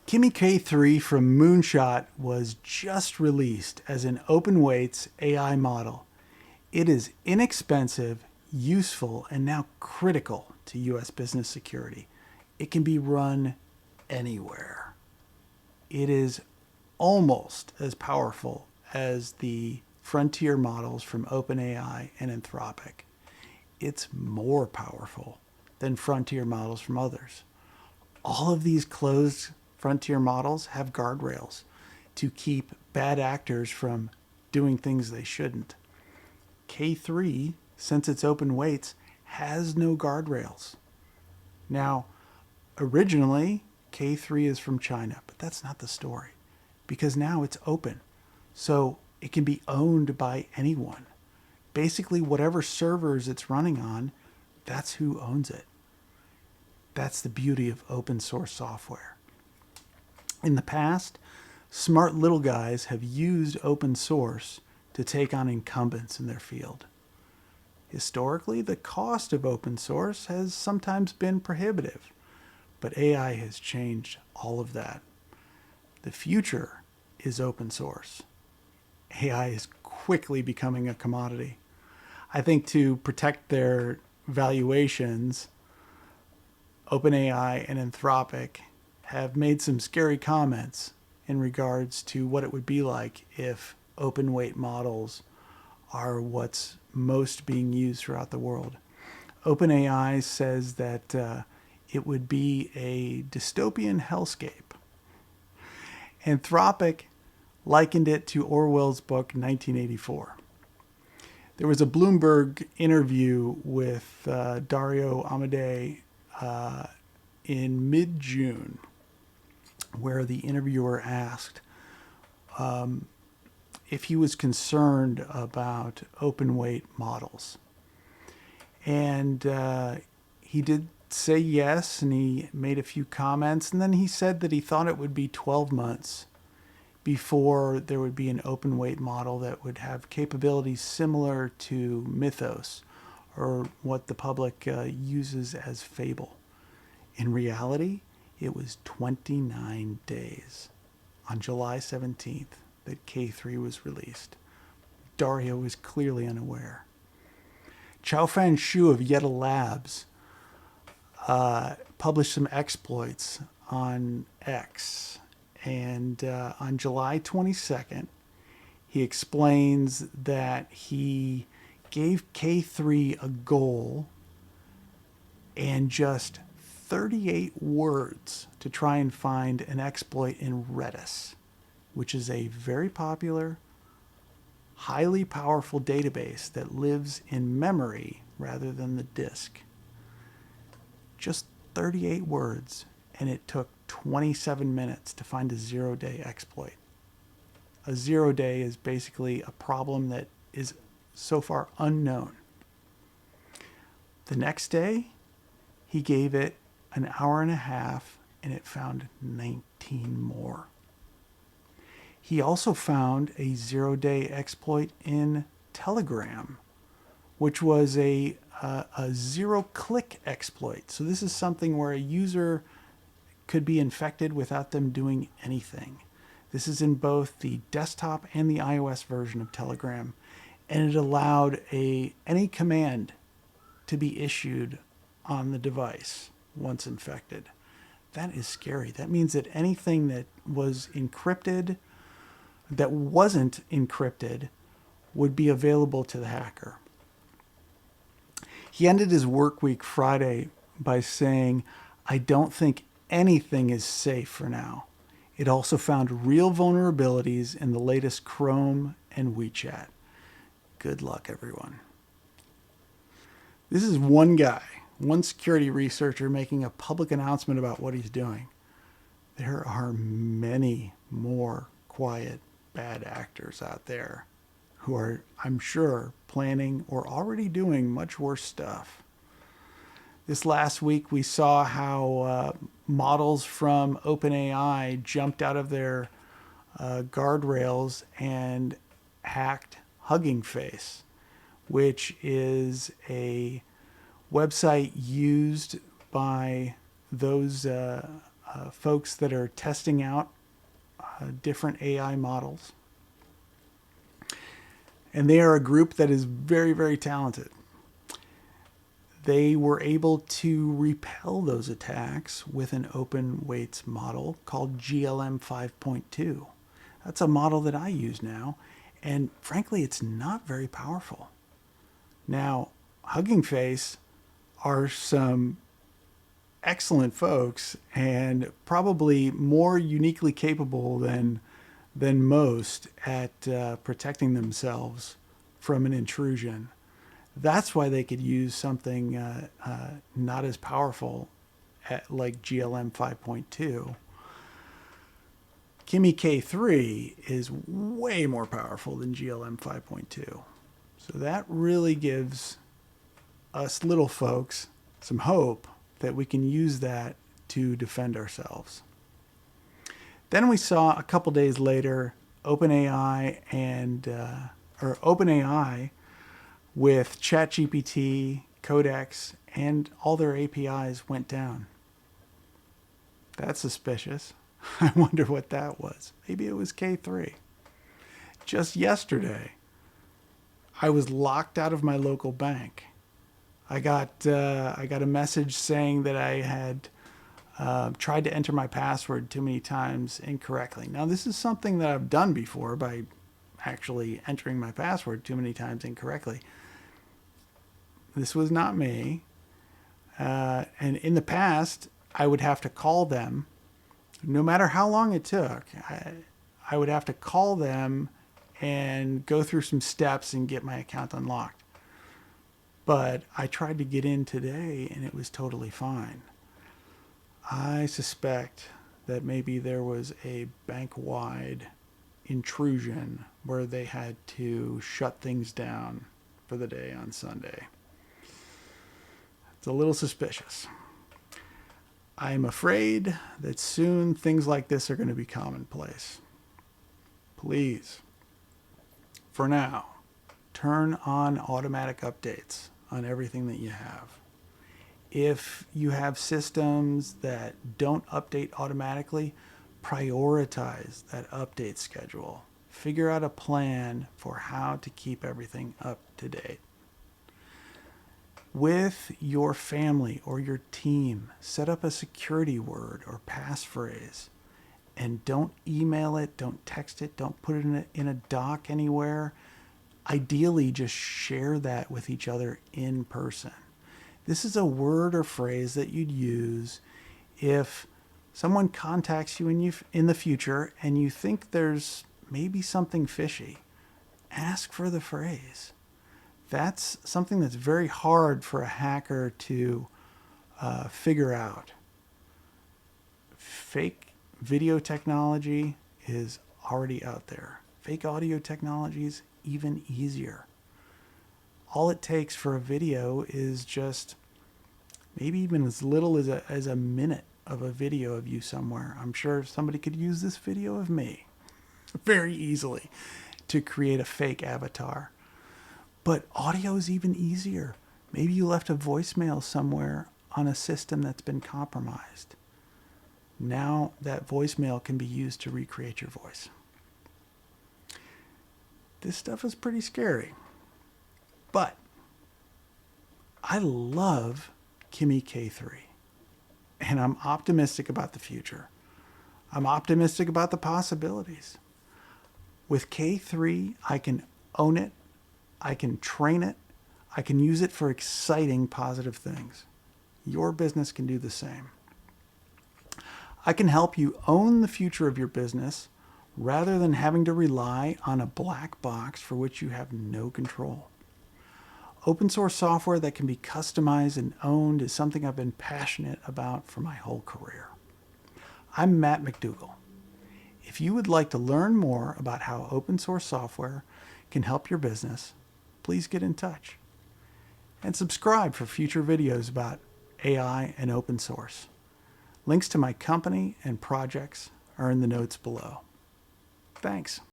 Kimi K3 from Moonshot was just released as an open weights AI model. It is inexpensive, useful, and now critical to US business security. It can be run anywhere. It is almost as powerful as the frontier models from OpenAI and Anthropic. It's more powerful than frontier models from others. All of these closed frontier models have guardrails to keep bad actors from doing things they shouldn't. K3, since it's open weights, has no guardrails. Now, originally, K3 is from China, but that's not the story because now it's open. So it can be owned by anyone. Basically, whatever servers it's running on, that's who owns it. That's the beauty of open source software. In the past, smart little guys have used open source to take on incumbents in their field. Historically, the cost of open source has sometimes been prohibitive, but AI has changed all of that. The future is open source. AI is quickly becoming a commodity. I think to protect their valuations, OpenAI and Anthropic have made some scary comments in regards to what it would be like if open weight models are what's most being used throughout the world. OpenAI says that it would be a dystopian hellscape. Anthropic likened it to Orwell's book 1984. There was a Bloomberg interview with Dario Amodei in mid-June where the interviewer asked if he was concerned about open weight models. And he did say yes, and he made a few comments, and then he said that he thought it would be 12 months before there would be an open weight model that would have capabilities similar to Mythos, or what the public uses as Fable. In reality, it was 29 days on July 17th that K3 was released. Dario was clearly unaware. Chaofan Shu of Yeta Labs published some exploits on X. And on July 22nd, he explains that he gave K3 a goal and just 38 words to try and find an exploit in Redis, which is a very popular, highly powerful database that lives in memory rather than the disk. Just 38 words, and it took 27 minutes to find a zero-day exploit. A zero-day is basically a problem that is so far unknown. The next day, he gave it an hour and a half, and it found 19 more. He also found a zero-day exploit in Telegram, which was a zero-click exploit. So this is something where a user could be infected without them doing anything. This is in both the desktop and the iOS version of Telegram, and it allowed any command to be issued on the device once infected. That is scary. That means that anything that was encrypted, that wasn't encrypted, would be available to the hacker. He ended his work week Friday by saying, "I don't think anything is safe for now." It also found real vulnerabilities in the latest Chrome and WeChat. Good luck, everyone. This is one guy, one security researcher making a public announcement about what he's doing. There are many more quiet, bad actors out there who are, I'm sure, planning or already doing much worse stuff. This last week, we saw how models from OpenAI jumped out of their guardrails and hacked Hugging Face, which is a website used by those folks that are testing out different AI models. And they are a group that is very, very talented. They were able to repel those attacks with an open weights model called GLM 5.2. That's a model that I use now, and frankly, it's not very powerful. Now, Hugging Face are some excellent folks and probably more uniquely capable than most at protecting themselves from an intrusion. That's why they could use something not as powerful like GLM 5.2. Kimi K3 is way more powerful than GLM 5.2. So that really gives us little folks some hope that we can use that to defend ourselves. Then we saw a couple days later OpenAI with ChatGPT, Codex, and all their APIs went down. That's suspicious. I wonder what that was. Maybe it was K3. Just yesterday, I was locked out of my local bank. I got a message saying that I had tried to enter my password too many times incorrectly. Now, this is something that I've done before by actually entering my password too many times incorrectly. This was not me. And in the past, I would have to call them. No matter how long it took, I would have to call them and go through some steps and get my account unlocked. But I tried to get in today and it was totally fine. I suspect that maybe there was a bank-wide intrusion where they had to shut things down for the day on Sunday. It's a little suspicious. I'm afraid that soon things like this are going to be commonplace. Please, for now, turn on automatic updates on everything that you have. If you have systems that don't update automatically, prioritize that update schedule. Figure out a plan for how to keep everything up to date. With your family or your team, set up a security word or passphrase, and don't email it, don't text it, don't put it in a doc anywhere. Ideally, just share that with each other in person. This is a word or phrase that you'd use if someone contacts you in the future and you think there's maybe something fishy. Ask for the phrase. That's something that's very hard for a hacker to figure out. Fake video technology is already out there. Fake audio technology is even easier. All it takes for a video is just maybe even as little as a minute of a video of you somewhere. I'm sure somebody could use this video of me very easily to create a fake avatar. But audio is even easier. Maybe you left a voicemail somewhere on a system that's been compromised. Now that voicemail can be used to recreate your voice. This stuff is pretty scary. But I love Kimi K3. And I'm optimistic about the future. I'm optimistic about the possibilities. With K3, I can own it. I can train it. I can use it for exciting, positive things. Your business can do the same. I can help you own the future of your business rather than having to rely on a black box for which you have no control. Open source software that can be customized and owned is something I've been passionate about for my whole career. I'm Matt McDougall. If you would like to learn more about how open source software can help your business, please get in touch. And subscribe for future videos about AI and open source. Links to my company and projects are in the notes below. Thanks.